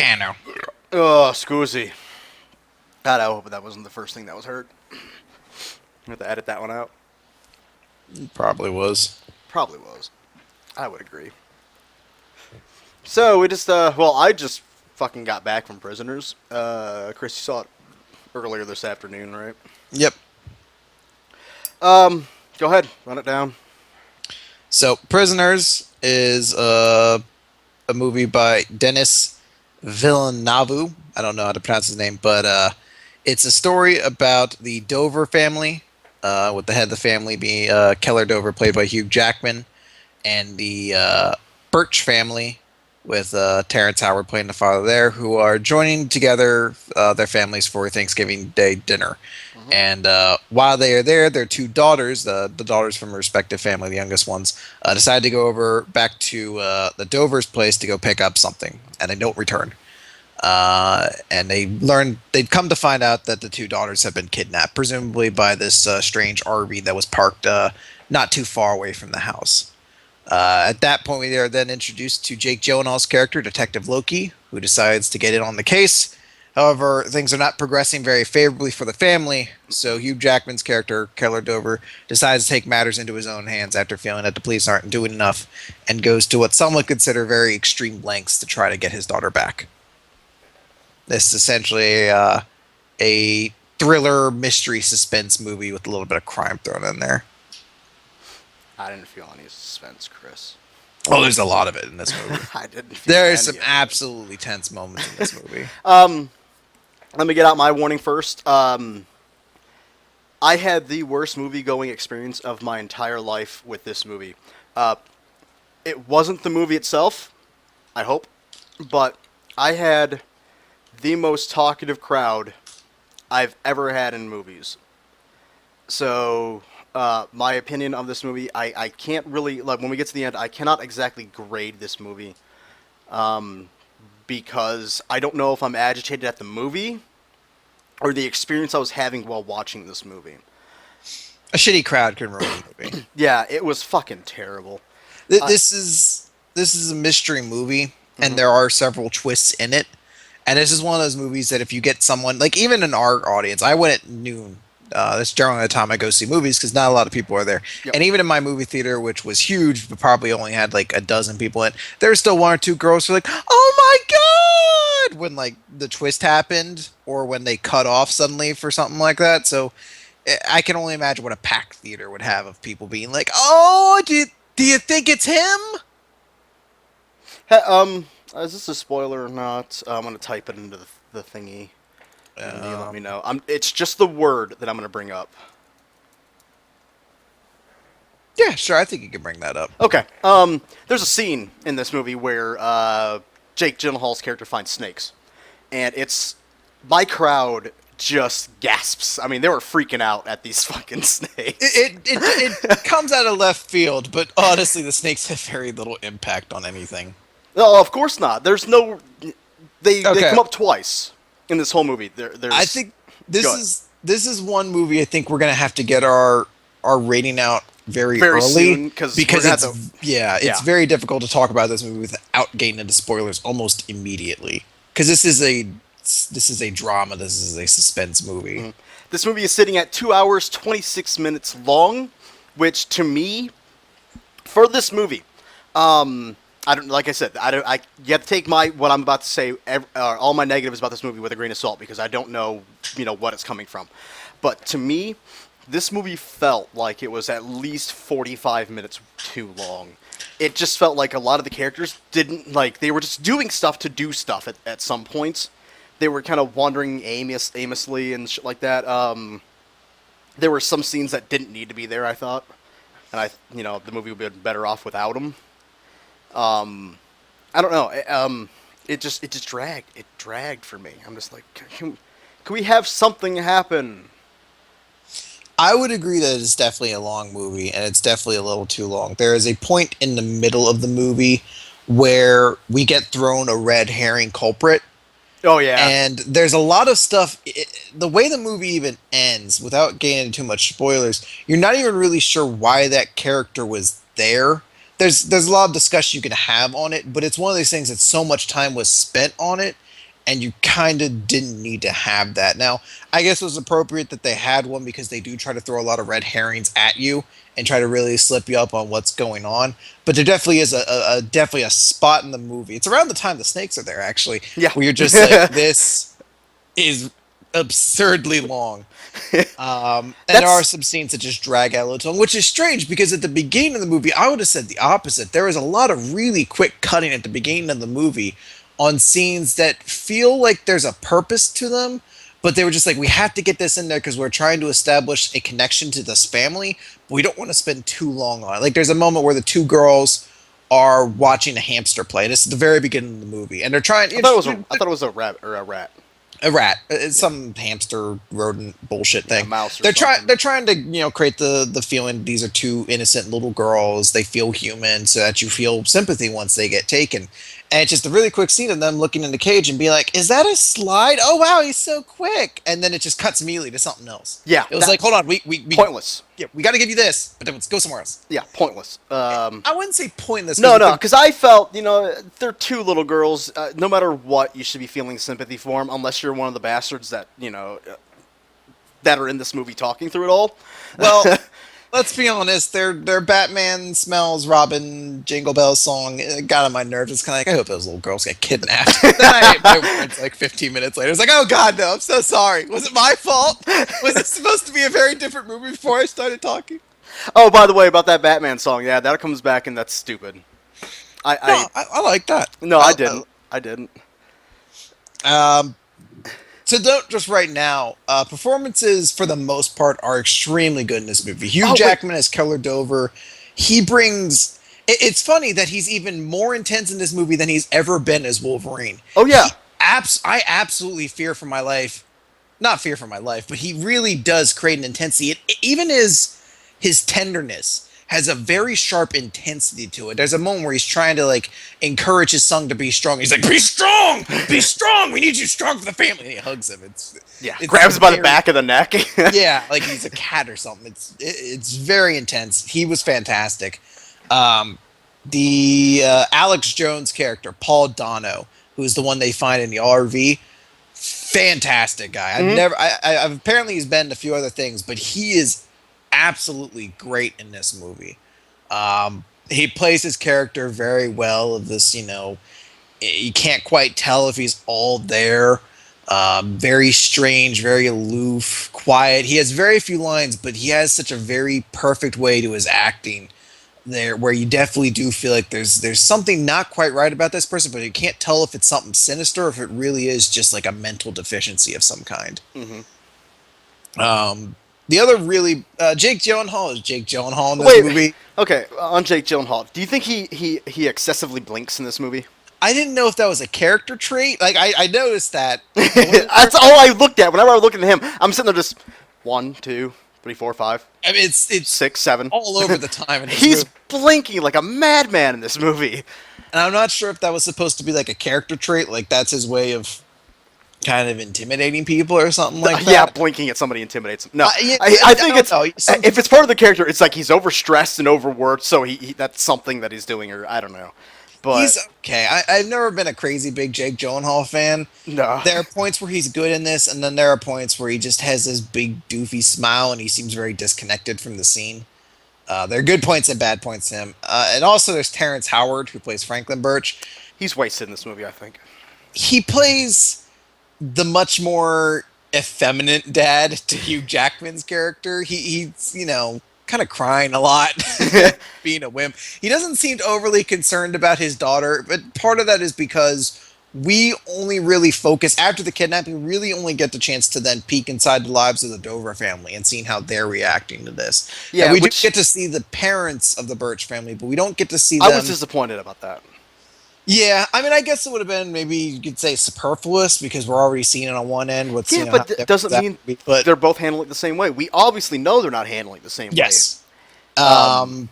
Scano. Oh, Scoozy. God, I hope that wasn't the first thing that was heard. I have to edit that one out. Probably was. Probably was. I would agree. So we just, well, I just fucking got back from Prisoners. Chris, you saw it earlier this afternoon, right? Yep. Go ahead, run it down. So, Prisoners is a movie by Denis Villeneuve. I don't know how to pronounce his name, but it's a story about the Dover family, with the head of the family being Keller Dover, played by Hugh Jackman, and the Birch family, with Terrence Howard playing the father there, who are joining together their families for Thanksgiving Day dinner. Mm-hmm. And while they are there, their two daughters, the daughters from a respective family, the youngest ones, decide to go over back to the Dover's place to go pick up something, and they don't return. And they'd come to find out that the two daughters have been kidnapped, presumably by this strange RV that was parked not too far away from the house. At that point, we are then introduced to Jake Gyllenhaal's character, Detective Loki, who decides to get in on the case. However, things are not progressing very favorably for the family, so Hugh Jackman's character, Keller Dover, decides to take matters into his own hands after feeling that the police aren't doing enough, and goes to what some would consider very extreme lengths to try to get his daughter back. This is essentially a thriller, mystery, suspense movie with a little bit of crime thrown in there. I didn't feel any suspense, Chris. Oh, there's a lot of it in this movie. I didn't feel There are any some of it. absolutely tense moments in this movie. Let me get out my warning first. I had the worst movie-going experience of my entire life with this movie. It wasn't the movie itself, I hope, but I had the most talkative crowd I've ever had in movies. So, my opinion of this movie, I can't really, like, when we get to the end, I cannot exactly grade this movie, because I don't know if I'm agitated at the movie or the experience I was having while watching this movie. A shitty crowd can ruin a movie. Yeah, it was fucking terrible. I, This is a mystery movie, and mhm. there are several twists in it. And this is one of those movies that if you get someone like even in our audience, I went at noon. That's generally the time I go see movies because not a lot of people are there. Yep. And even in my movie theater, which was huge, but probably only had like a dozen people in, there's still one or two girls who are like, "Oh my god!" when like the twist happened or when they cut off suddenly for something like that. So I can only imagine what a packed theater would have of people being like, "Oh, do you think it's him?" Is this a spoiler or not? I'm gonna type it into the thingy, and you let me Um, know. It's just the word that I'm gonna bring up. yeah, sure. I think you can bring that up. Okay. There's a scene in this movie where Jake Gyllenhaal's character finds snakes, and it's my crowd just gasps. I mean, they were freaking out at these fucking snakes. It comes out of left field, but honestly, the snakes have very little impact on anything. No, of course not. There's no. They Okay, come up twice in this whole movie. I There's think this good. is one movie I think we're gonna have to get our rating out very Very early soon because we're because gonna have to. it's Yeah. very difficult to talk about this movie without getting into spoilers almost immediately because this is a drama, this is a suspense movie. This movie is sitting at 2 hours 26 minutes long, which to me, for this movie, I don't like I said I don't I you have to take my what I'm about to say all my negatives about this movie with a grain of salt because I don't know what it's coming from, but to me, this movie felt like it was at least 45 minutes too long. It just felt like a lot of the characters didn't like they were just doing stuff to do stuff at some points. They were kind of wandering aimlessly and shit like that. There were some scenes that didn't need to be there, I thought, and the movie would be better off without them. I don't know. It just dragged. It dragged for me. I'm just like, can we have something happen? I would agree that it's definitely a long movie, and it's definitely a little too long. There is a point in the middle of the movie where we get thrown a red herring culprit, Oh yeah. and there's a lot of stuff. The way the movie even ends, without getting into too much spoilers, you're not even really sure why that character was there. There's a lot of discussion you can have on it, but it's one of those things that so much time was spent on it, and you kind of didn't need to have that. Now, I guess it was appropriate that they had one because they do try to throw a lot of red herrings at you and try to really slip you up on what's going on. But there definitely is definitely a spot in the movie. It's around the time the snakes are there, actually, Yeah. where you're just like, this is absurdly long. And there are That's some scenes that just drag out a little too long, which is strange because at the beginning of the movie, I would have said the opposite. There was a lot of really quick cutting at the beginning of the movie on scenes that feel like there's a purpose to them, but they were just like, we have to get this in there because we're trying to establish a connection to this family, but we don't want to spend too long on it. Like, there's a moment where the two girls are watching a hamster play. This is the very beginning of the movie, and they're trying. I thought it was a rabbit or a rat. A rat. It's Yeah. some hamster rodent bullshit Yeah, a thing. mouse or They're trying. something. They're trying to create the feeling these are two innocent little girls. They feel human, so that you feel sympathy once they get taken. And it's just a really quick scene of them looking in the cage and be like, "Is that a slide? Oh wow, he's so quick!" And then it just cuts immediately to something else. Yeah, It was that like, "Hold on, we pointless. yeah, we got to give you this, but then let's go somewhere else." Yeah, pointless. I wouldn't say pointless No, no, because because I felt, they're two little girls. No matter what, you should be feeling sympathy for them, unless you're one of the bastards that, that are in this movie talking through it all. well, let's be honest. Their Batman smells Robin Jingle Bells song it got on my nerves. It's kind of like I hope those little girls get kidnapped. Then I ate my words like 15 minutes later. It's like, oh god, no! I'm so sorry. Was it my fault? Was it supposed to be a very different movie before I started talking? Oh, by the way, about that Batman song, yeah, that comes back and that's stupid. No, I like that. No, I didn't. I didn't. Um, to note just right now, performances for the most part are extremely good in this movie. Hugh Oh, wait. Jackman as Keller Dover, he brings. It's funny that he's even more intense in this movie than he's ever been as Wolverine. Oh, yeah. I absolutely fear for my life. Not fear for my life, but he really does create an intensity. Even his tenderness has a very sharp intensity to it. There's a moment where he's trying to like encourage his son to be strong. He's like, "Be strong, be strong. We need you strong for the family." And he hugs him. Yeah, It's grabs by the very- back of the neck. yeah, like he's a cat or something. It's very intense. He was fantastic. The Alex Jones character, Paul Dano, who is the one they find in the RV, fantastic guy. I've apparently he's been in a few other things, but he is absolutely great in this movie. He plays his character very well. Of this, you can't quite tell if he's all there. Very strange, very aloof, quiet. He has very few lines, but he has such a very perfect way to his acting there, where you definitely do feel like there's something not quite right about this person, but you can't tell if it's something sinister or if it really is just like a mental deficiency of some kind. Hmm. The other really Jake Gyllenhaal is Jake Gyllenhaal in this Wait, movie. okay, on Jake Gyllenhaal, do you think he excessively blinks in this movie? I didn't know if that was a character trait. Like I noticed that. That's all I looked at. Whenever I look at him, I'm sitting there just 1, 2, 3, 4, 5, I mean, it's 6, 7. all over the time in this He's movie. blinking like a madman in this movie. And I'm not sure if that was supposed to be like a character trait, like that's his way of kind of intimidating people or something like that. Yeah, blinking at somebody intimidates him. No, Yeah, I think don't know. if it's part of the character, it's like he's overstressed and overworked, so he that's something that he's doing, or I don't know. But He's okay. I've never been a crazy big Jake Gyllenhaal fan. no, There are points where he's good in this, and then there are points where he just has this big doofy smile and he seems very disconnected from the scene. There are good points and bad points to him. And also there's Terrence Howard, who plays Franklin Birch. he's wasted in this movie, I think. He plays the much more effeminate dad to Hugh Jackman's character. He's kind of crying a lot, being a wimp. He doesn't seem overly concerned about his daughter, but part of that is because we only really focus after the kidnapping. We really only get the chance to then peek inside the lives of the Dover family and seeing how they're reacting to this. Yeah, and we which- do get to see the parents of the Birch family, but we don't get to see I them. was disappointed about that. Yeah, I mean, I guess it would have been maybe you could say superfluous because we're already seeing it on one end. What's Yeah, how but different doesn't that mean would be, but they're both handling it the same way. We obviously know they're not handling it the same yes. way.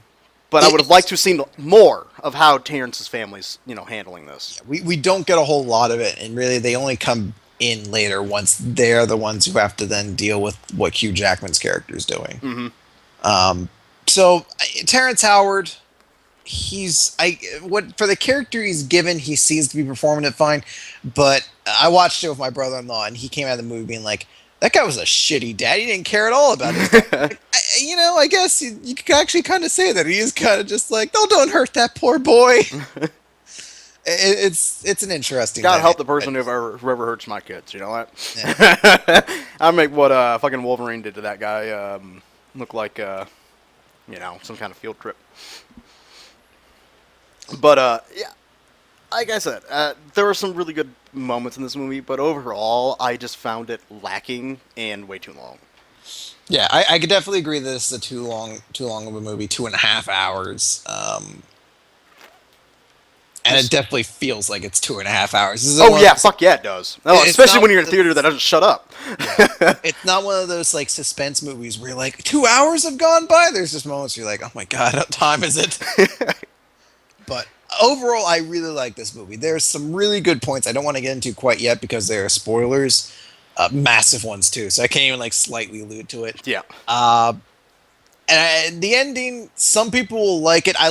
But I would have liked to have seen more of how Terrence's family's, handling this. We don't get a whole lot of it, and really they only come in later once they're the ones who have to then deal with what Hugh Jackman's character is doing. So Terrence Howard, he's what for the character he's given, he seems to be performing it fine, but I watched it with my brother-in-law, and he came out of the movie being like, "That guy was a shitty dad. He didn't care at all about his dad." Like, I guess you could actually kind of say that he is kind of just like, "No, don't hurt that poor boy." It's an interesting God help dynamic. the person whoever hurts my kids. You know what? Yeah. I make what fucking Wolverine did to that guy look like some kind of field trip. But yeah, like I said, there were some really good moments in this movie, but overall, I just found it lacking and way too long. Yeah, I could definitely agree that this is a too long of a movie, 2.5 hours. And it Just definitely feels like it's 2.5 hours. This isn't oh one of yeah, those, fuck yeah, it does. No, it's especially not when you're one in a of theater that those, doesn't shut up. yeah, it's not one of those like suspense movies where you're like 2 hours have gone by. There's just moments where you're like, oh my god, what time is it? But overall, I really like this movie. There's some really good points I don't want to get into quite yet because there are spoilers, massive ones too. So I can't even like slightly allude to it. Yeah, Uh, the ending, some people will like it. I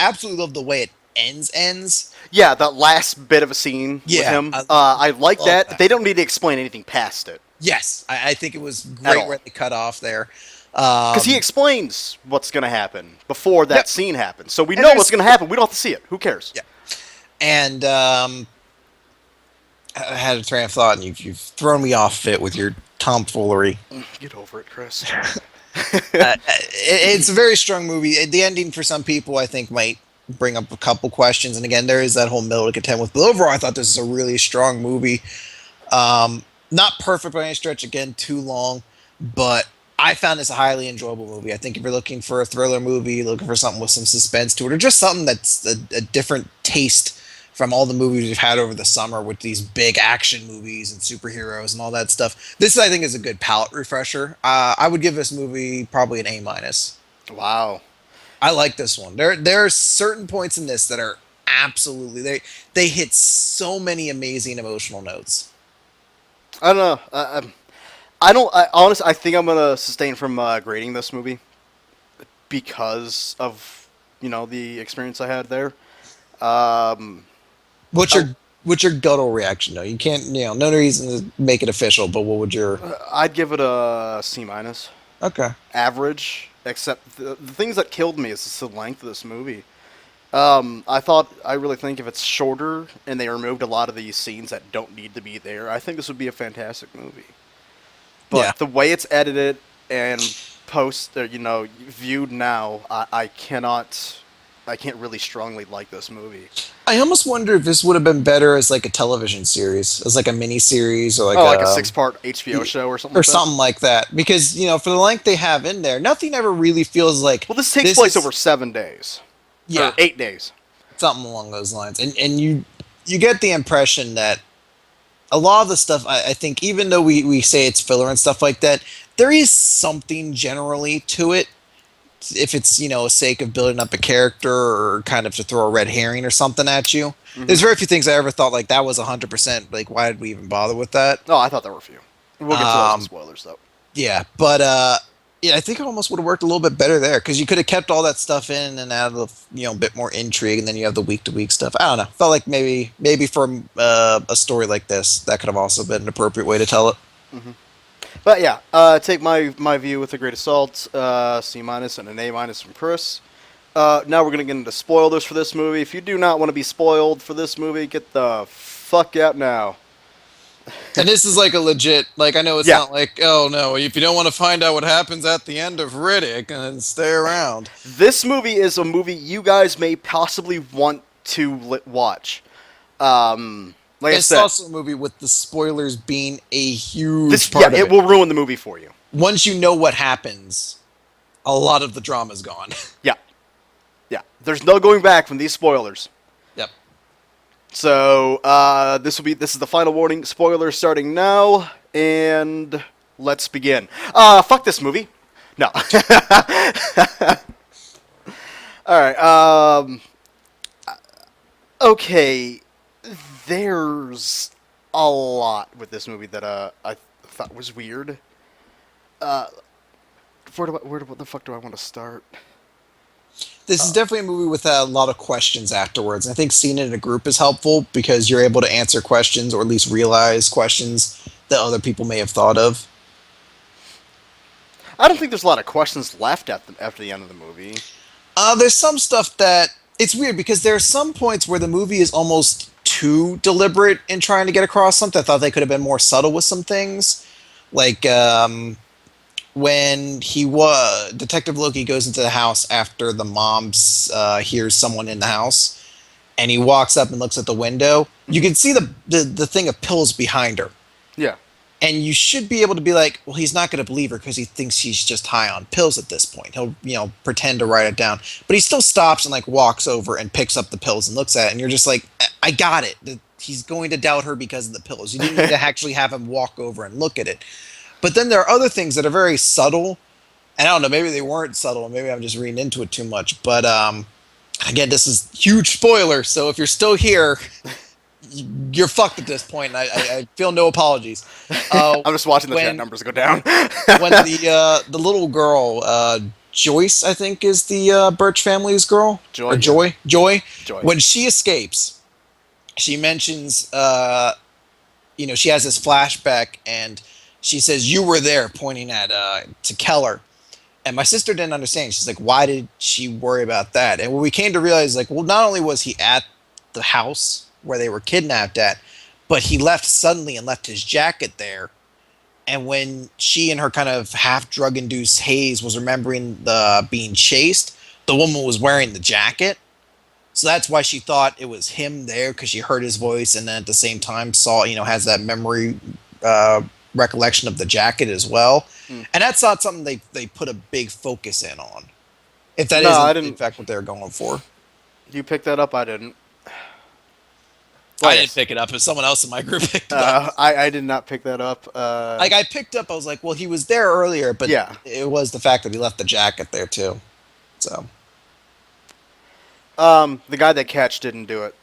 absolutely love the way it ends. yeah, that last bit of a scene with Yeah, him, I I like love that. that. They don't need to explain anything past it Yes, I think it was at great all. where they cut off there. Because he Um, explains what's going to happen before yep, that scene happens. So we and know what's there's going to happen. We don't have to see it. Who cares? yeah, and I had a train of thought, and you've thrown me off it with your tomfoolery. Get over it, Chris. It's a very strong movie. The ending for some people, I think, might bring up a couple questions. And again, there is that whole middle to contend with. But overall, I thought this is a really strong movie. Not perfect by any stretch. Again, too long, but I found this a highly enjoyable movie. I think if you're looking for a thriller movie, looking for something with some suspense to it, or just something that's a different taste from all the movies we've had over the summer with these big action movies and superheroes and all that stuff, this I think is a good palate refresher. I would give this movie probably an A minus. Wow. I like this one. There are certain points in this that are absolutely they hit so many amazing emotional notes. I don't know. I don't. Honestly, I think I'm gonna sustain from grading this movie because of the experience I had there. Um, What's I, your guttural reaction though? You can't, no reason to make it official, but what would your I'd give it a C minus, okay? average. Except the things that killed me is just the length of this movie. I really think if it's shorter and they removed a lot of these scenes that don't need to be there, I think this would be a fantastic movie. Yeah, But the way it's edited and viewed now, I can't really strongly like this movie. I almost wonder if this would have been better as like a television series, as like a mini series or like Oh, like a a six-part HBO show or something or like that. something like that. Because for the length they have in there, nothing ever really feels like Well, this takes this place is over 7 days or yeah 8 days. something along those lines, and you get the impression that a lot of the stuff I think even though we say it's filler and stuff like that, there is something generally to it. If it's a sake of building up a character or kind of to throw a red herring or something at you, Hmm. there's very few things I ever thought like that was 100% like why did we even bother with that. No, I thought there were a few. We'll get to those in um spoilers, though. yeah, but yeah, I think it almost would have worked a little bit better there because you could have kept all that stuff in and added a bit more intrigue, and then you have the week to week stuff. I don't know, felt like maybe for a story like this that could have also been an appropriate way to tell it. Hmm. But yeah, take my view with a great assault. C minus and an A minus from Chris. Now we're gonna get into spoilers for this movie. If you do not want to be spoiled for this movie, get the fuck out now. And this is like a legit, like I know it's Yeah, not like, oh no, if you don't want to find out what happens at the end of Riddick, and stay around. this movie is a movie you guys may possibly want to watch. Like I It's said, also a movie with the spoilers being a huge this yeah, part of it it. will ruin the movie for you. Once you know what happens, a lot of the drama's gone. Yeah, yeah. There's no going back from these spoilers. Yep. So this is the final warning. Spoilers starting now, and let's begin. Fuck this movie. No. All right. Okay. There's a lot with this movie that I thought was weird. What the fuck do I want to start? This is definitely a movie with a lot of questions afterwards. I think seeing it in a group is helpful because you're able to answer questions or at least realize questions that other people may have thought of. I don't think there's a lot of questions left after the end of the movie. There's some stuff that it's weird because there are some points where the movie is almost too deliberate in trying to get across something. I thought they could have been more subtle with some things, like when he was Detective Loki goes into the house after the mom's hears someone in the house, and he walks up and looks at the window. You Hmm. can see the thing of pills behind her, Yeah. and you should be able to be like, well, he's not going to believe her because he thinks she's just high on pills at this point. He'll, pretend to write it down, but he still stops and like walks over and picks up the pills and looks at it, and you're just like, I got it. He's going to doubt her because of the pills. You didn't need to actually have him walk over and look at it. But then there are other things that are very subtle, and I don't know, maybe they weren't subtle, maybe I'm just reading into it too much. But again, this is huge spoiler, so if you're still here, you're fucked at this point, and I feel no apologies. I'm just watching the chat When numbers go down. when the little girl, Joyce, I think is the Birch family's girl, Joy, or yeah. Joy, Joy. when she escapes, she mentions, she has this flashback, and she says, "You were there," pointing at to Keller. And my sister didn't understand. She's like, "Why did she worry about that?" And when we came to realize, like, well, not only was he at the house where they were kidnapped at, but he left suddenly and left his jacket there. And when she and her kind of half drug induced haze was remembering the being chased, the woman was wearing the jacket. So that's why she thought it was him there because she heard his voice, and then at the same time saw, has that memory uh, recollection of the jacket as well. Mm. And that's not something they put a big focus in on. If that No, I isn't in didn't. fact what they're going for. You picked that up. I didn't. Well, I didn't yes. pick it up, but someone else in my group picked it up. I did not pick that up. Like I picked up, I was like, well, he was there earlier, but Yeah. it was the fact that he left the jacket there too. So The guy that catch didn't do it.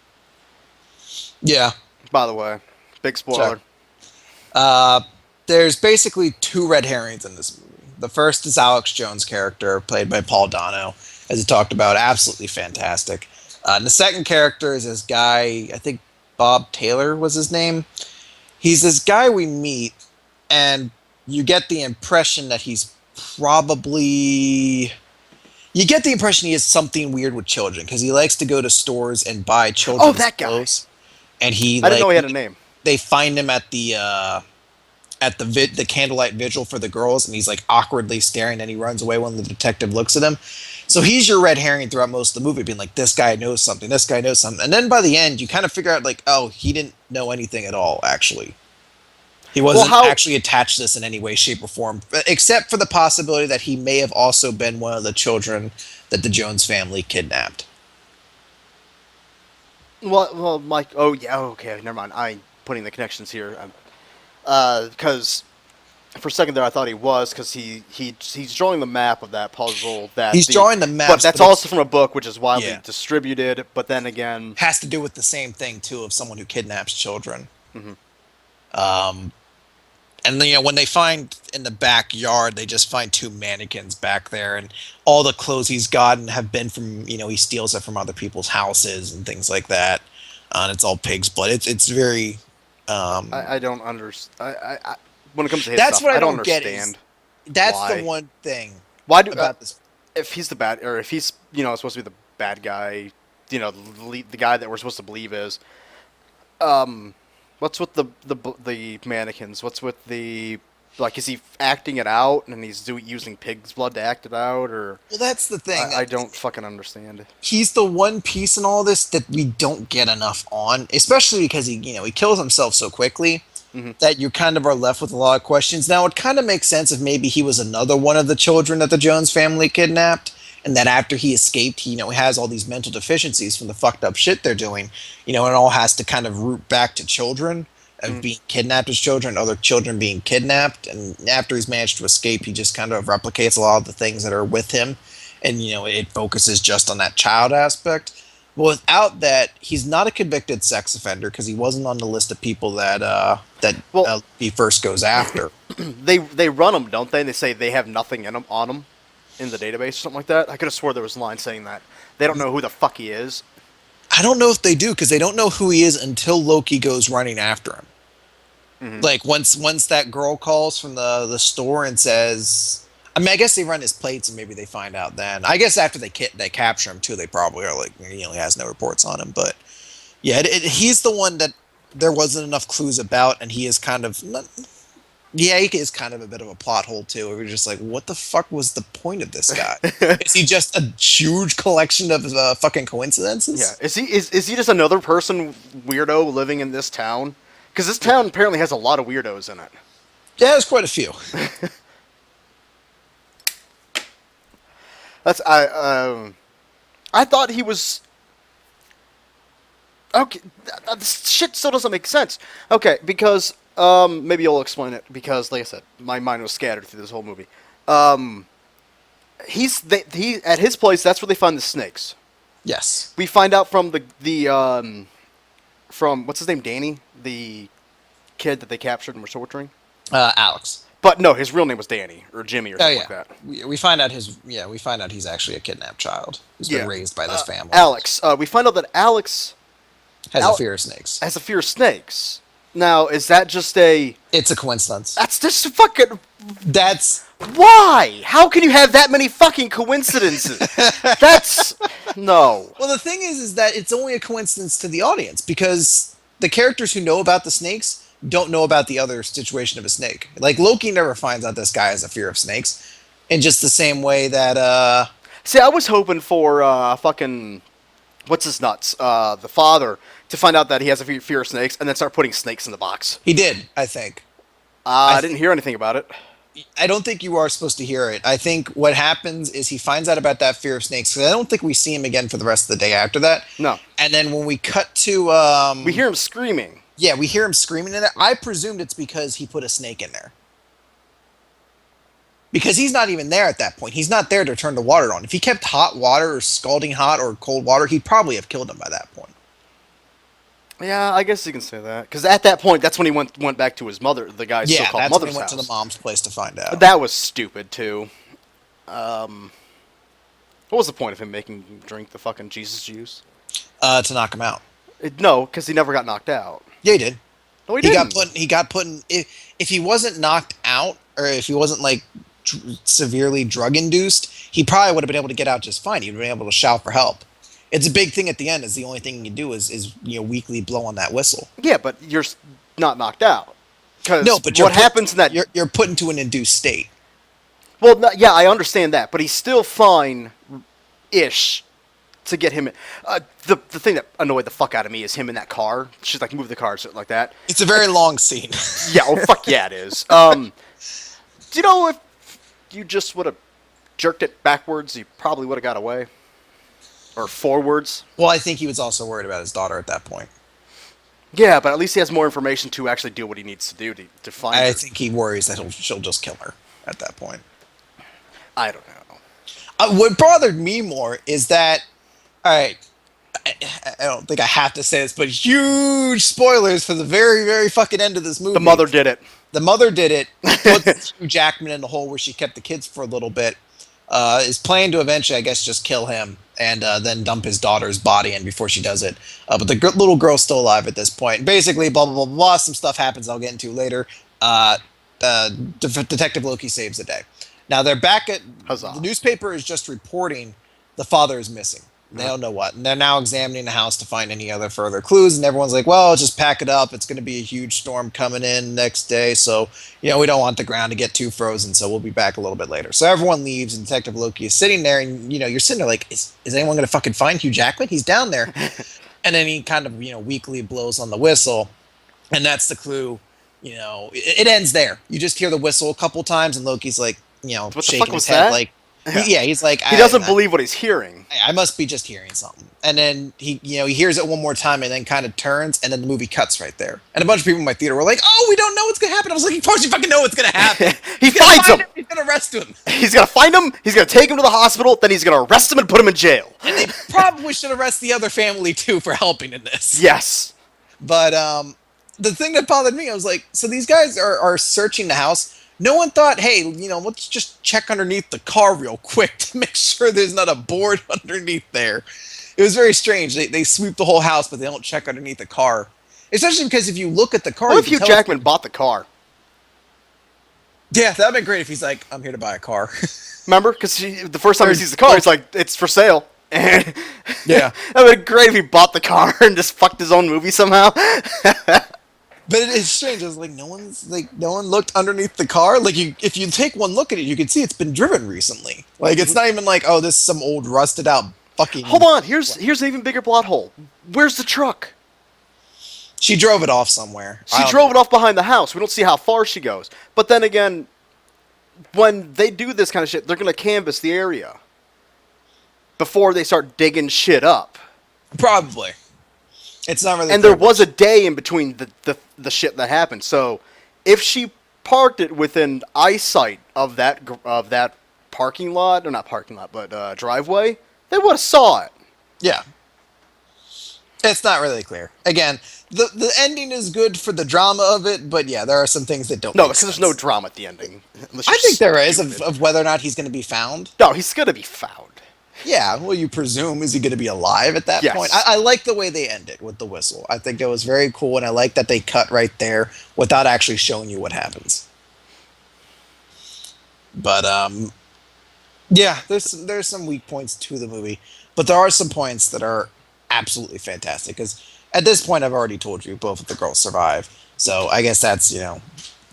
yeah, By the way, big check. spoiler. Uh, there's basically two red herrings in this movie. The first is Alex Jones' character, played by Paul Dano, as he talked about, absolutely fantastic. And the second character is this guy, I think Bob Taylor was his name. He's this guy we meet, and you get the impression that he's probably. You get the impression he has something weird with children because he likes to go to stores and buy Oh, children's that guy. clothes. And he I didn't like know he had a name. they find him at the candlelight vigil for the girls, and he's like awkwardly staring, and he runs away when the detective looks at him. So he's your red herring throughout most of the movie, being like, this guy knows something, this guy knows something. And then by the end, you kind of figure out, like, oh, he didn't know anything at all, actually. He Well, wasn't how? actually attached to this in any way, shape, or form, except for the possibility that he may have also been one of the children that the Jones family kidnapped. Well, Mike. Oh yeah. Okay. Never mind. I'm putting the connections here. Because for a second there, I thought he was because he's drawing the map of that puzzle. He's drawing the maps, but that's but it's also from a book which is widely yeah, distributed. But then again, has to do with the same thing too of someone who kidnaps children. mhm. Um, and then, when they find in the backyard, they just find two mannequins back there, and all the clothes he's gotten have been from, he steals it from other people's houses and things like that. And it's all pig's blood. It's very. I don't understand. When it comes to his That's stuff, what I I don't don't get is understand that's why. the one thing Why do about this. if he's the bad or if he's supposed to be the bad guy, the guy that we're supposed to believe is. Um, what's with the mannequins? What's with the like? Is he acting it out and he's using pig's blood to act it out, or Well, that's the thing. I don't fucking understand. He's the one piece in all this that we don't get enough on, especially because he kills himself so quickly Hmm. that you kind of are left with a lot of questions. Now, it kind of makes sense if maybe he was another one of the children that the Jones family kidnapped, and that after he escaped, he has all these mental deficiencies from the fucked up shit they're doing. It all has to kind of root back to children of Hmm. being kidnapped as children, other children being kidnapped, and after he's managed to escape, he just kind of replicates a lot of the things that are with him, and it focuses just on that child aspect. But without that, he's not a convicted sex offender because he wasn't on the list of people Well, he first goes after. they run them, don't they? They say they have nothing in them on them in the database or something like that. I could have swore there was a line saying that. They don't know who the fuck he is. I don't know if they do because they don't know who he is until Loki goes running after him. Mm-hmm. Like once that girl calls from the store and says, I mean, I guess they run his plates and maybe they find out then. I guess after they capture him too, they probably are like he only has no reports on him. But yeah, he's the one that there wasn't enough clues about, and he is kind of yeah, he is kind of a bit of a plot hole too. We're just like, what the fuck was the point of this guy? Is he just a huge collection of fucking coincidences? Yeah, is he just another person weirdo living in this town? Because this town apparently has a lot of weirdos in it. Yeah, there's quite a few. I thought he was okay. This shit still doesn't make sense. Okay, because maybe you'll explain it. Because like I said, my mind was scattered through this whole movie. He at his place. That's where they find the snakes. Yes. We find out from the from what's his name, Danny, the kid that they captured and were torturing. Alex. But no, his real name was Danny or Jimmy or something like that. We find out we find out he's actually a kidnapped child who's been raised by this family. Alex. We find out that Alex has a fear of snakes. Has a fear of snakes. Now, is that just a? It's a coincidence. That's just fucking. That's why? How can you have that many fucking coincidences? That's no. Well, the thing is that it's only a coincidence to the audience because the characters who know about the snakes don't know about the other situation of a snake. Like Loki never finds out this guy has a fear of snakes, in just the same way that. See, I was hoping for fucking what's his nuts, the father, to find out that he has a fear of snakes and then start putting snakes in the box. He did, I think. I didn't hear anything about it. I don't think you are supposed to hear it. I think what happens is he finds out about that fear of snakes. Because I don't think we see him again for the rest of the day after that. No. And then when we cut to, we hear him screaming. Yeah, we hear him screaming in it. I presumed it's because he put a snake in there. Because he's not even there at that point. He's not there to turn the water on. If he kept hot water or scalding hot or cold water, he'd probably have killed him by that point. Yeah, I guess you can say that. Because at that point, that's when he went back to his mother, the guy's so-called mother's house. Yeah, that's when he went to the mom's place to find out. That was stupid, too. What was the point of him making him drink the fucking Jesus juice? To knock him out. No, because he never got knocked out. Yeah, he did. No, he didn't. He got put in... If he wasn't knocked out, or if he wasn't, like, severely drug-induced, he probably would have been able to get out just fine. He would have been able to shout for help. It's a big thing at the end. Is the only thing you do is weekly blow on that whistle. Yeah, but you're not knocked out. No, but what happens in that you're put into an induced state. Well, no, yeah, I understand that, but he's still fine-ish to get him. The thing that annoyed the fuck out of me is him in that car. She's like, move the car, something like that. It's a very long scene. Yeah, well, fuck yeah, it is. Do you know if you just would have jerked it backwards, you probably would have got away? Or forwards? Well, I think he was also worried about his daughter at that point. Yeah, but at least he has more information to actually do what he needs to do to find her. I think he worries that she'll just kill her at that point. I don't know. What bothered me more is that, all right, I don't think I have to say this, but huge spoilers for the very, very fucking end of this movie. The mother did it. The mother did it. Put Hugh Jackman in the hole where she kept the kids for a little bit. Is planning to eventually, I guess, just kill him and then dump his daughter's body in before she does it. But the little girl's still alive at this point. Basically, blah, blah, blah, blah. Some stuff happens I'll get into later. Detective Loki saves the day. Now, they're back at... Huzzah. The newspaper is just reporting the father is missing. They don't know what. And they're now examining the house to find any other further clues. And everyone's like, well, just pack it up. It's going to be a huge storm coming in next day. So, we don't want the ground to get too frozen. So we'll be back a little bit later. So everyone leaves. And Detective Loki is sitting there. And, you're sitting there like, is anyone going to fucking find Hugh Jackman? He's down there. And then he kind of, weakly blows on the whistle. And that's the clue. It ends there. You just hear the whistle a couple times. And Loki's like, shaking his head like, he's like... He doesn't believe what he's hearing. I must be just hearing something. And then he hears it one more time and then kind of turns and then the movie cuts right there. And a bunch of people in my theater were like, oh, we don't know what's going to happen. I was like, of course you fucking know what's going to happen. He finds him. He's going to arrest him. He's going to find him. He's going to take him to the hospital. Then he's going to arrest him and put him in jail. And they probably should arrest the other family too for helping in this. Yes. But the thing that bothered me, I was like, so these guys are searching the house. No one thought, hey, let's just check underneath the car real quick to make sure there's not a board underneath there. It was very strange. They sweep the whole house, but they don't check underneath the car. Especially because if you look at the car, What you if can Hugh tell it's Jackman been. bought the car? Yeah, that'd been great if he's like, I'm here to buy a car. Remember? Because the first time he Or- sees the car, he's like, it's for sale. And Yeah. that would be great if he bought the car and just fucked his own movie somehow. But it's strange. It's like no one looked underneath the car. Like if you take one look at it, you can see it's been driven recently. Like it's not even like, oh, this is some old rusted out fucking. Hold on, here's an even bigger plot hole. Where's the truck? She drove it off somewhere. She drove it off behind the house. We don't see how far she goes. But then again, when they do this kind of shit, they're gonna canvass the area before they start digging shit up. Probably. It's not really. And there was a day in between the shit that happened. So if she parked it within eyesight of that parking lot, or not parking lot, but driveway, they would have saw it. Yeah. It's not really clear. Again, the ending is good for the drama of it, but yeah, there are some things that don't. No, make because sense. there's no drama at the ending. I think there is Stupid. of whether or not he's going to be found. No, he's gonna be found. Yeah, well, you presume is he going to be alive at that Yes. point? I like the way they ended with the whistle. I think it was very cool, and I like that they cut right there without actually showing you what happens. But yeah, there's some weak points to the movie, but there are some points that are absolutely fantastic. Because at this point, I've already told you both of the girls survive, so I guess that's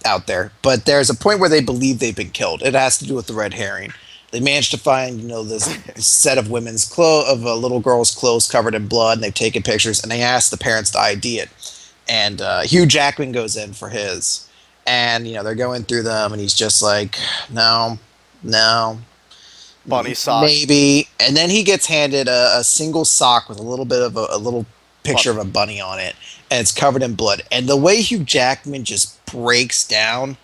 out there. But there's a point where they believe they've been killed. It has to do with the red herring. They managed to find, this set of women's clothes, of a little girl's clothes covered in blood, and they've taken pictures, and they asked the parents to ID it. And Hugh Jackman goes in for his, and they're going through them, and he's just like, no, no, Bunny sock. maybe. And then he gets handed a single sock with a little bit of a little picture of a bunny on it, and it's covered in blood. And the way Hugh Jackman just breaks down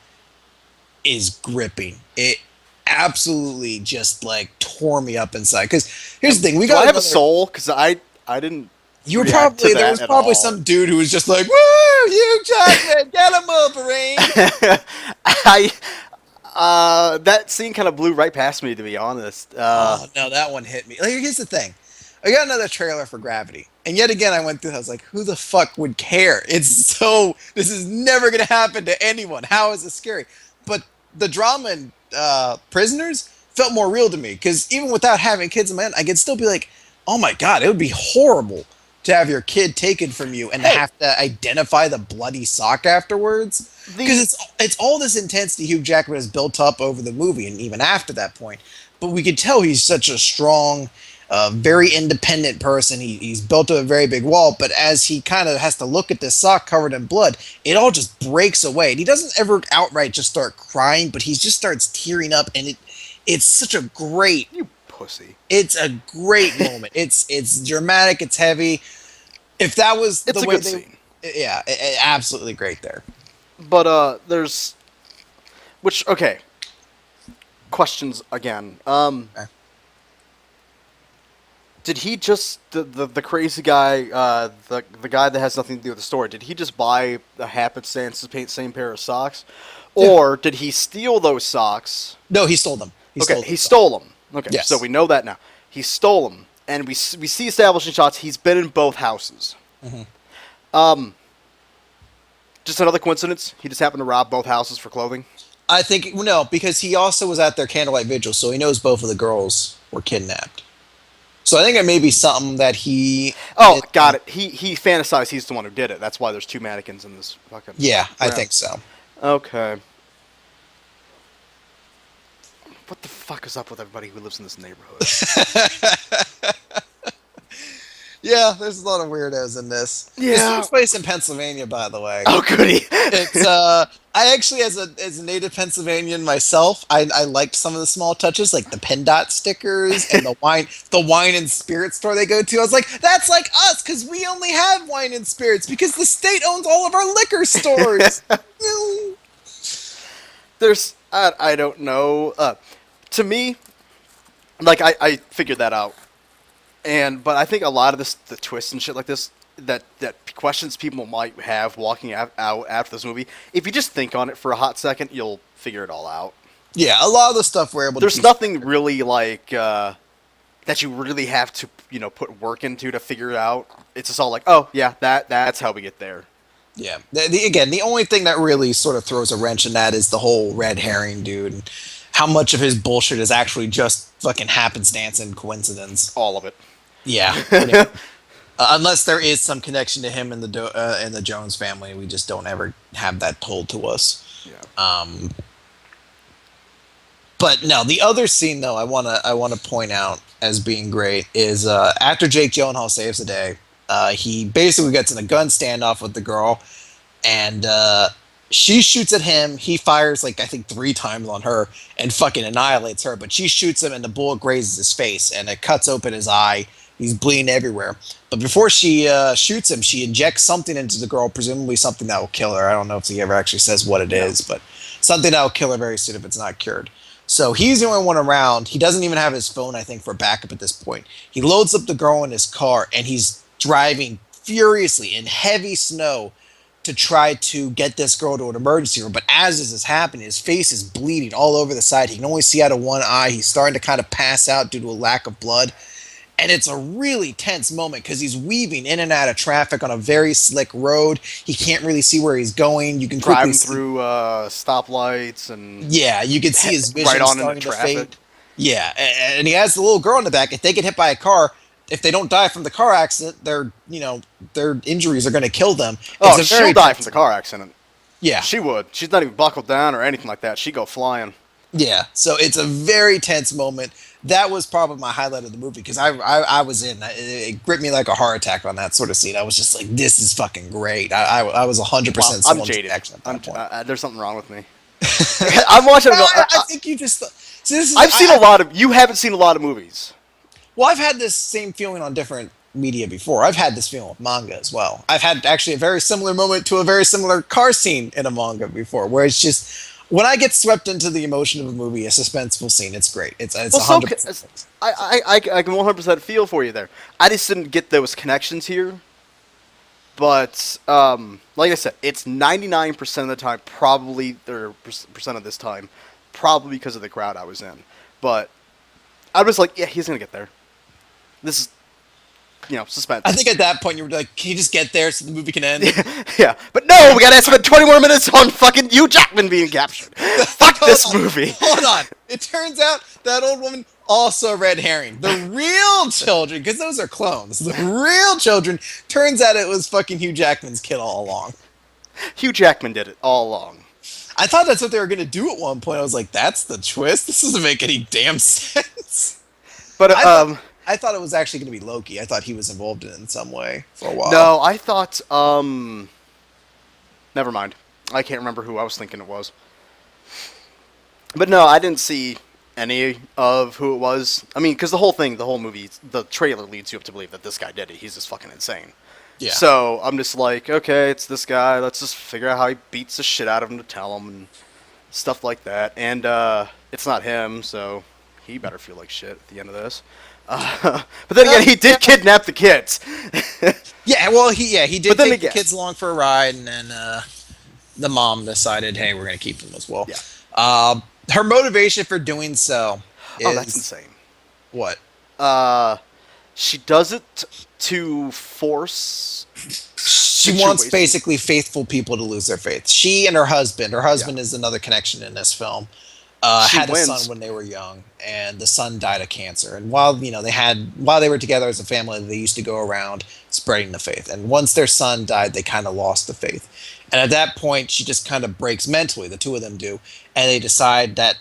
is gripping. It absolutely just like tore me up inside. Because here's the thing: we Do got. I have a soul? Because I didn't. You were react to probably there that was at probably all. some dude who was just like, "Woo, Hugh Jackman, get him, Wolverine!" That scene kind of blew right past me, to be honest. Oh no, that one hit me. Like, here's the thing: I got another trailer for Gravity, and yet again, I went through. I was like, "Who the fuck would care?" This is never gonna happen to anyone. How is this scary? But the drama in Prisoners felt more real to me because even without having kids in my own, I could still be like, "Oh my god, it would be horrible to have your kid taken from you and to Hey. have to identify the bloody sock afterwards." Because it's all this intensity Hugh Jackman has built up over the movie and even after that point. But we could tell he's such a strong, very independent person. He's built up a very big wall. But as he kind of has to look at this sock covered in blood, it all just breaks away. And he doesn't ever outright just start crying, but he just starts tearing up. And it's such a great. You pussy. It's a great moment. It's dramatic. It's heavy. If that was It's the a way good they, scene. yeah, absolutely great there. But there's, which okay. Questions again. Okay. Did he just the crazy guy, the guy that has nothing to do with the story? Did he just buy a happenstance the same pair of socks, or did he steal those socks? No, he stole them. He Stole them. Okay, Yes. so we know that now. He stole them, and we see establishing shots. He's been in both houses. Just another coincidence. He just happened to rob both houses for clothing. I think no, because he also was at their candlelight vigil, so he knows both of the girls were kidnapped. So I think it may be something that he. Oh, got it. He fantasized he's the one who did it. That's why there's two mannequins in this fucking. Yeah, I crap. think so. Okay. What the fuck is up with everybody who lives in this neighborhood? Yeah, there's a lot of weirdos in this. Yeah. This takes place in Pennsylvania, by the way. Oh, goody. It's I actually, as a native Pennsylvanian myself, I liked some of the small touches, like the PennDOT stickers and the wine and spirit store they go to. I was like, that's like us, because we only have wine and spirits because the state owns all of our liquor stores. There's I don't know. To me, like I figured that out, but I think a lot of the twists and shit like this that questions people might have walking out after this movie, if you just think on it for a hot second, you'll figure it all out. Yeah, a lot of the stuff we're able to There's piece. nothing really like that you really have to put work into to figure it out. It's just all like, oh yeah, that's how we get there. Yeah. Again, the only thing that really sort of throws a wrench in that is the whole red herring dude, and how much of his bullshit is actually just fucking happenstance and coincidence. All of it. Yeah. Unless there is some connection to him and in the Jones family, we just don't ever have that told to us. Yeah. But no, the other scene though I wanna point out as being great is after Jake Gyllenhaal saves the day, he basically gets in a gun standoff with the girl, and she shoots at him. He fires like I think 3 times on her and fucking annihilates her. But she shoots him, and the bullet grazes his face, and it cuts open his eye. He's bleeding everywhere. But before she shoots him, she injects something into the girl, presumably something that will kill her. I don't know if he ever actually says what it is, but something that will kill her very soon if it's not cured. So he's the only one around. He doesn't even have his phone, I think, for backup at this point. He loads up the girl in his car, and he's driving furiously in heavy snow to try to get this girl to an emergency room. But as this is happening, his face is bleeding all over the side. He can only see out of one eye. He's starting to kind of pass out due to a lack of blood. And it's a really tense moment because he's weaving in and out of traffic on a very slick road. He can't really see where he's going. You can quickly Driving see, through stoplights and yeah, you can see his vision right on starting into to traffic. fade. Yeah, and he has the little girl in the back. If they get hit by a car, if they don't die from the car accident, their injuries are going to kill them. Oh, It's a very she'll die tense- from the car accident. Yeah, She would. She's not even buckled down or anything like that. She'd go flying. yeah. So it's a very tense moment. That was probably my highlight of the movie because I was in. It gripped me like a heart attack on that sort of scene. I was just like, this is fucking great. I was 100% Wow, I'm sold on jaded. action at that point. There's something wrong with me. I'm watching. No, I think you just. So this is, I've seen a lot of. You haven't seen a lot of movies. Well, I've had this same feeling on different media before. I've had this feeling with manga as well. I've had actually a very similar moment to a very similar car scene in a manga before, where it's just when I get swept into the emotion of a movie, a suspenseful scene, it's great. It's Well, 100%. I can 100% feel for you there. I just didn't get those connections here. But like I said, it's 99% of the time, probably or percent of this time, probably because of the crowd I was in. But I was like, yeah, he's gonna get there. This is, suspense. I think at that point you were like, can you just get there so the movie can end? Yeah, but no, we gotta spend 20 more minutes on fucking Hugh Jackman being captured. Fuck this Hold on. movie. Hold on. It turns out that old woman also a red herring. The real children, because those are clones. The real children. Turns out it was fucking Hugh Jackman's kid all along. Hugh Jackman did it all along. I thought that's what they were gonna do at one point. I was like, that's the twist. This doesn't make any damn sense. But I thought it was actually gonna be Loki. I thought he was involved in it in some way for a while. no, I thought never mind. I can't remember who I was thinking it was. But no, I didn't see any of who it was. I mean, because the whole movie, the trailer leads you up to believe that this guy did it. He's just fucking insane. Yeah. So I'm just like, okay, it's this guy. Let's just figure out how he beats the shit out of him to tell him and stuff like that. And it's not him, so he better feel like shit at the end of this. But then again, he did kidnap the kids. Yeah, well, he did But then take the again- kids along for a ride, and then the mom decided, hey, we're gonna keep them as well. Yeah. Her motivation for doing so is Oh, that's insane. what? She does it to force. She wants situation. basically faithful people to lose their faith. She and her husband. Her husband Yeah. is another connection in this film. She Had a wins. son when they were young, and the son died of cancer. And while they were together as a family, they used to go around spreading the faith. And once their son died, they kind of lost the faith. And at that point, she just kind of breaks mentally. The two of them do, and they decide that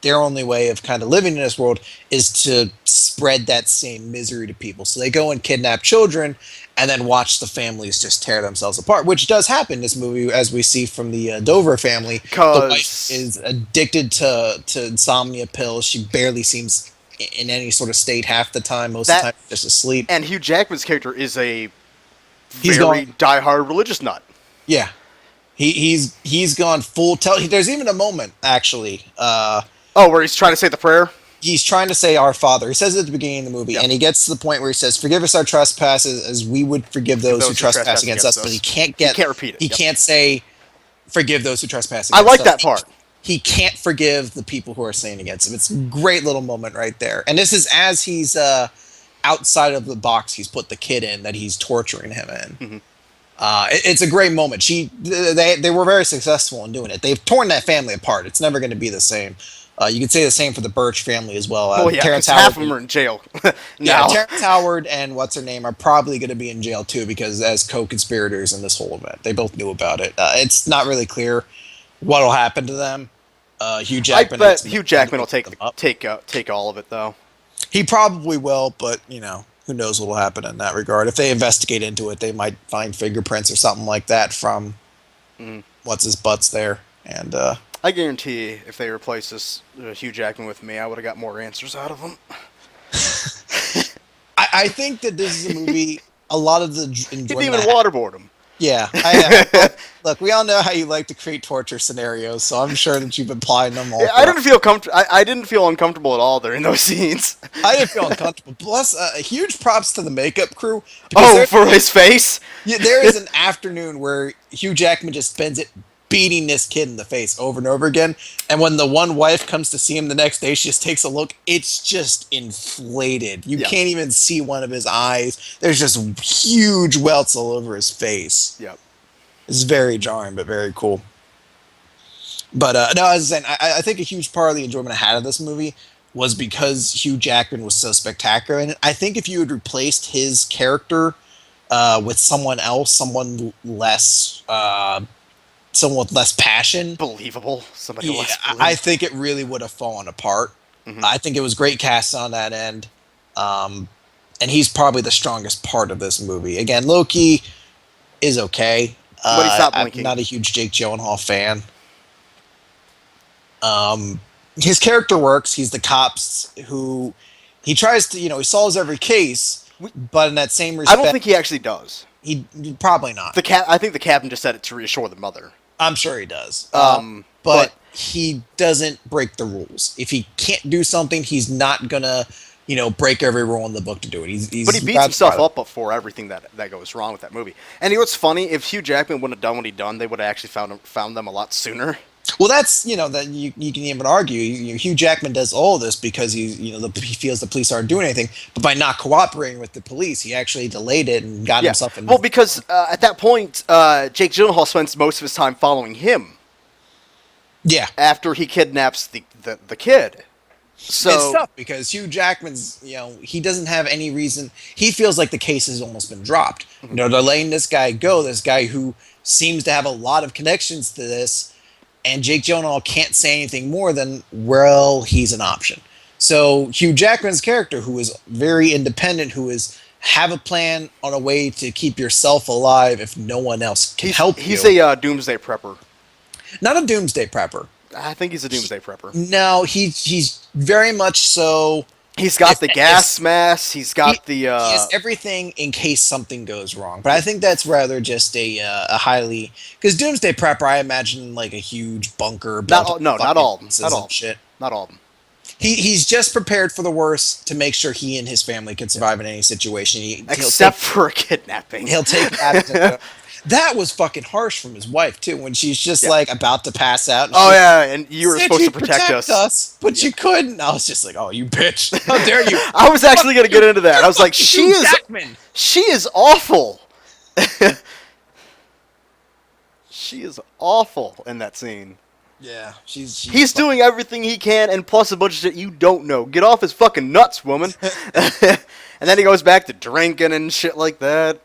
their only way of kind of living in this world is to spread that same misery to people. So they go and kidnap children and then watch the families just tear themselves apart, which does happen in this movie, as we see from the Dover family. The 'Cause- wife is addicted to insomnia pills. She barely seems in any sort of state half the time. Most of the time, just asleep. And Hugh Jackman's character is a He's very gone- diehard religious nut. Yeah. He's gone full tell. There's even a moment, actually. Oh, where he's trying to say the prayer? he's trying to say our Father. He says it at the beginning of the movie, Yep. and he gets to the point where he says, "Forgive us our trespasses, as we would forgive Give those who those who trespass trespass against us." against But he us. can't He get, can't repeat it. he Yep. can't say, "Forgive those who trespass I against like us." that part. He can't forgive the people who are sinning against him. It's a great little moment right there. And this is as he's outside of the box he's put the kid in that he's torturing him in. Hmm. It's a great moment. They were very successful in doing it. They've torn that family apart. It's never going to be the same. You could say the same for the Birch family as well. Well, yeah, Terrence because half of Howard, them are in jail yeah, now. Terrence Howard and what's her name are probably going to be in jail too because as co-conspirators in this whole event, they both knew about it. It's not really clear what'll happen to them. Hugh I Jackman bet makes an Hugh attempt Jackman to will pick them up. take all of it though. He probably will, but who knows what will happen in that regard. If they investigate into it, they might find fingerprints or something like that from Mm. what's his butts there. And I guarantee if they replace this Hugh Jackman with me, I would have got more answers out of him. I think that this is a movie. A lot of the He didn't enjoyment. even waterboard him. Yeah, look, we all know how you like to create torture scenarios, so I'm sure that you've been applying them all. Yeah, I didn't feel I didn't feel uncomfortable at all during those scenes. I didn't feel uncomfortable. Plus, huge props to the makeup crew. Oh, for his face. Yeah, there is an afternoon where Hugh Jackman just spends it beating this kid in the face over and over again. And when the one wife comes to see him the next day, she just takes a look. It's just inflated. You Yeah. can't even see one of his eyes. There's just huge welts all over his face. Yep. It's very jarring, but very cool. But no, as I was saying, I think a huge part of the enjoyment I had of this movie was because Hugh Jackman was so spectacular. And I think if you had replaced his character with someone else, someone with less passion, Believable. Somebody yeah, less I believable. think it really would have fallen apart. Mhm. I think it was great cast on that end, and he's probably the strongest part of this movie. Again, Loki is okay. But he stopped I'm blinking. not a huge Jake Gyllenhaal fan. His character works. He's the cops who he tries to, he solves every case, but in that same I respect, don't think he actually does. he probably not. I think the captain just said it to reassure the mother. I'm sure he does. But He doesn't break the rules. If he can't do something, he's not gonna, break every rule in the book to do it. He's But he beats himself up for everything that goes wrong with that movie. And you know what's funny? If Hugh Jackman wouldn't have done what he done, they would have actually found them a lot sooner. Well, that's that you can even argue. Hugh Jackman does all of this because he feels the police aren't doing anything. But by not cooperating with the police, he actually delayed it and got Yeah. himself in. Well, because at that point, Jake Gyllenhaal spends most of his time following him Yeah, after he kidnaps the kid. So it's tough because Hugh Jackman's, he doesn't have any reason. He feels like the case has almost been dropped. They're letting this guy go. This guy who seems to have a lot of connections to this, and Jake Gyllenhaal can't say anything more than, well, he's an option. So Hugh Jackman's character, who is very independent, who is have a plan on a way to keep yourself alive if no one else can help you. he's a doomsday prepper. Not a doomsday prepper. I think he's a doomsday prepper. No, he's very much so. He's got If- the gas mask. He's got he has everything in case something goes wrong. But I think that's rather just a highly because Doomsday Prepper, I imagine like a huge bunker. built of not fucking all of them. boxes Not and all. shit. Not all of them. He's just prepared for the worst to make sure he and his family can survive in any situation. Except for a kidnapping. he'll take that. That was fucking harsh from his wife too, when she's just Yeah. like about to pass out. And Oh she yeah, and you were said supposed to you'd protect us. but you couldn't. I was just like, oh, you bitch! How dare you? I was actually gonna get into that. I was like, she Hugh is Jackman. she is awful. She is awful in that scene. Yeah, she's He's doing everything he can, and plus a bunch of shit you don't know. Get off his fucking nuts, woman. And then he goes back to drinking and shit like that.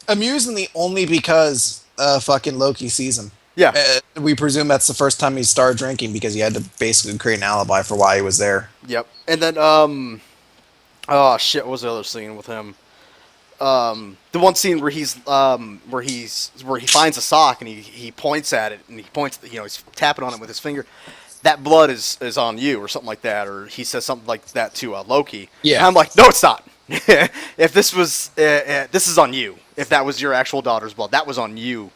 amusingly only because fucking Loki sees him. Yeah. We presume that's the first time he started drinking because he had to basically create an alibi for why he was there. Yep. And then oh shit, what was the other scene with him? The one scene where he finds a sock and he points at it and he points, he's tapping on it with his finger. That blood is on you or something like that, or he says something like that to Loki. Yeah. And I'm like, no, it's not. If this was, this is on you. If that was your actual daughter's blood, that was on you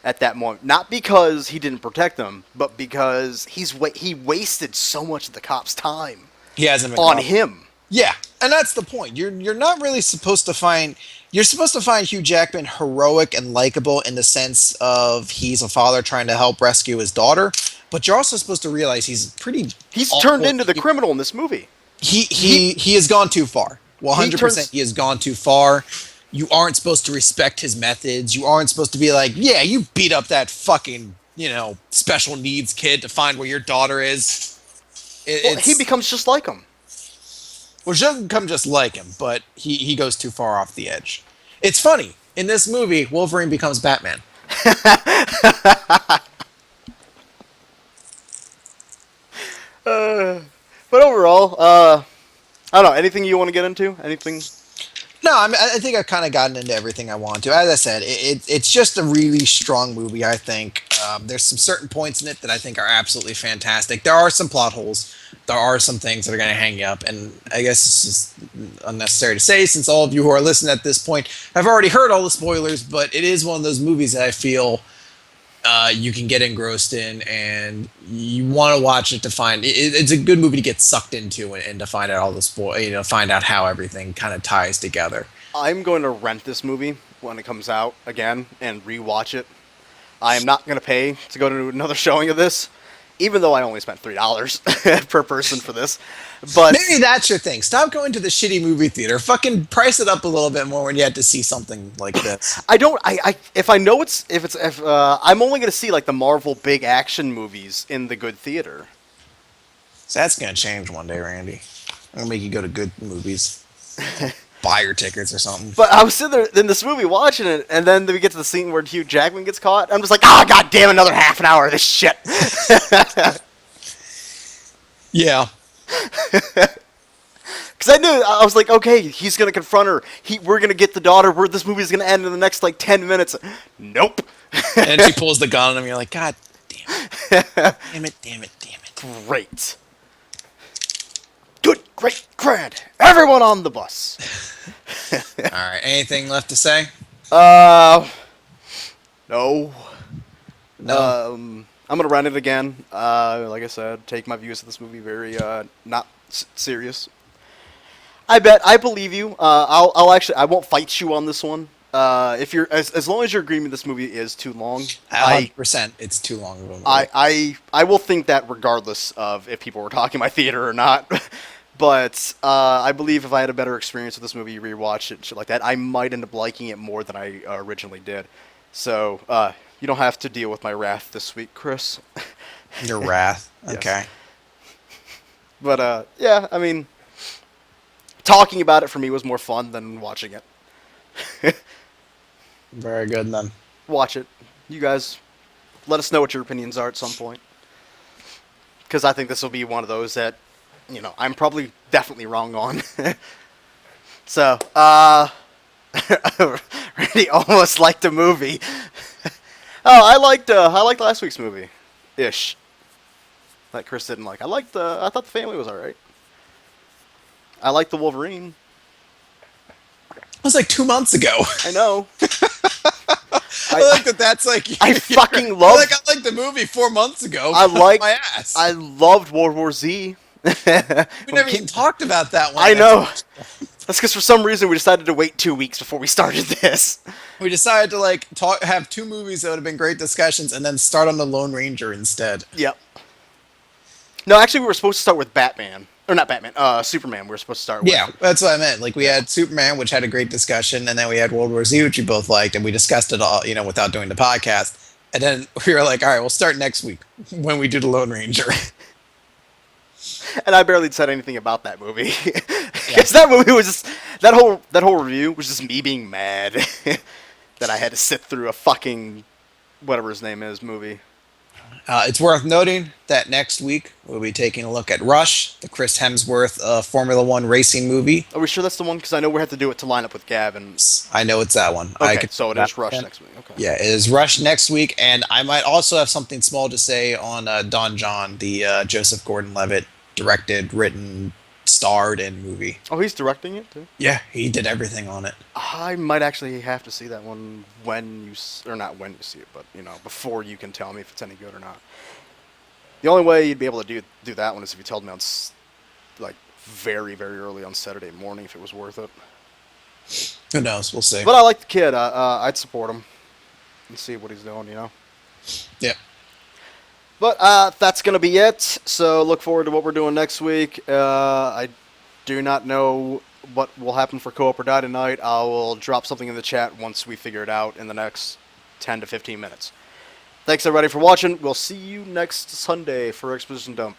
at that moment. Not because he didn't protect them, but because he wasted so much of the cop's time. He hasn't been on caught. him. Yeah, and that's the point. You're not really supposed to find. You're supposed to find Hugh Jackman heroic and likable in the sense of he's a father trying to help rescue his daughter, but you're also supposed to realize he's pretty He's turned awful. into the criminal in this movie. He He has gone too far. he 100% turns. he has gone too far. You aren't supposed to respect his methods. You aren't supposed to be like, yeah, you beat up that fucking, special needs kid to find where your daughter is. Well, he It's becomes just like him. well, she doesn't come just like him, but he goes too far off the edge. It's funny. In this movie, Wolverine becomes Batman. But overall, I don't know. Anything you want to get into? Anything? No, I think I've kind of gotten into everything I want to. As I said, it's just a really strong movie, I think. There's some certain points in it that I think are absolutely fantastic. There are some plot holes. There are some things that are going to hang you up. And I guess it's just unnecessary to say since all of you who are listening at this point have already heard all the spoilers, but it is one of those movies that I feel you can get engrossed in and you want to watch it to find it's a good movie to get sucked into and to find out all the find out how everything kind of ties together. I'm going to rent this movie when it comes out again and rewatch it. I am not going to pay to go to another showing of this, even though I only spent $3 per person for this. But Maybe that's your thing. Stop going to the shitty movie theater. Fucking price it up a little bit more when you had to see something like this. I don't. If I know if I'm only going to see like the Marvel big action movies in the good theater. So that's gonna change one day, Randy. I'm gonna make you go to good movies. Buy your tickets or something. But I was sitting there in this movie watching it, and then we get to the scene where Hugh Jackman gets caught. I'm just like, ah, god damn, another half an hour of this shit. Yeah. Because I was like, okay, he's gonna confront her. We're gonna get the daughter. This movie's gonna end in the next like 10 minutes. Nope. And she pulls the gun on him. You're like, God damn it. Damn it, damn it, damn it. Great. Good, great, grand. Everyone on the bus. Alright, anything left to say? No. No. I'm gonna rent it again. Like I said, take my views of this movie very not serious. I believe you. I won't fight you on this one. If you're as long as you're agreeing this movie is too long, 100%. It's too long of a movie. I will think that regardless of if people were talking my theater or not. But I believe if I had a better experience with this movie, rewatch it, shit like that, I might end up liking it more than I originally did. So you don't have to deal with my wrath this week, Chris. Your wrath. Yes. Okay. But yeah, I mean, talking about it for me was more fun than watching it. Very good then. Watch it. You guys, let us know what your opinions are at some point. Because I think this will be one of those that, I'm probably definitely wrong on. So, Randy almost liked the movie. Oh, I liked last week's movie, ish. That Chris didn't like. I thought the family was all right. I liked the Wolverine. It was like 2 months ago. I know. I like that. That's like I fucking love. I like the movie 4 months ago. I ass. I loved World War Z. We never even talked about that one. I know. That's because for some reason we decided to wait 2 weeks before we started this. We decided to have two movies that would have been great discussions, and then start on the Lone Ranger instead. Yep. No, actually, we were supposed to start with Batman. Or not Batman, Superman we were supposed to start with. Yeah, that's what I meant. Like, we had Superman, which had a great discussion, and then we had World War Z, which we both liked, and we discussed it all, without doing the podcast. And then we were like, all right, we'll start next week when we do the Lone Ranger. And I barely said anything about that movie. Because that movie was just... That whole review was just me being mad that I had to sit through a fucking... whatever his name is, movie. It's worth noting that next week we'll be taking a look at Rush, the Chris Hemsworth Formula One racing movie. Are we sure that's the one? Because I know we have to do it to line up with Gavin. I know it's that one. Okay, so it is Rush next week. Okay. Yeah, it is Rush next week, and I might also have something small to say on Don John, the Joseph Gordon-Levitt directed, written, starred in movie. Oh, he's directing it too? Yeah, he did everything on it. I might actually have to see that one when you... Or not when you see it, but, before you can tell me if it's any good or not. The only way you'd be able to do that one is if you told me on, very, very early on Saturday morning if it was worth it. Who knows? We'll see. But I like the kid. I'd support him and see what he's doing, you know? Yeah. But that's going to be it. So look forward to what we're doing next week. I do not know what will happen for Co-op or Die tonight. I will drop something in the chat once we figure it out in the next 10 to 15 minutes. Thanks, everybody, for watching. We'll see you next Sunday for Exposition Dump.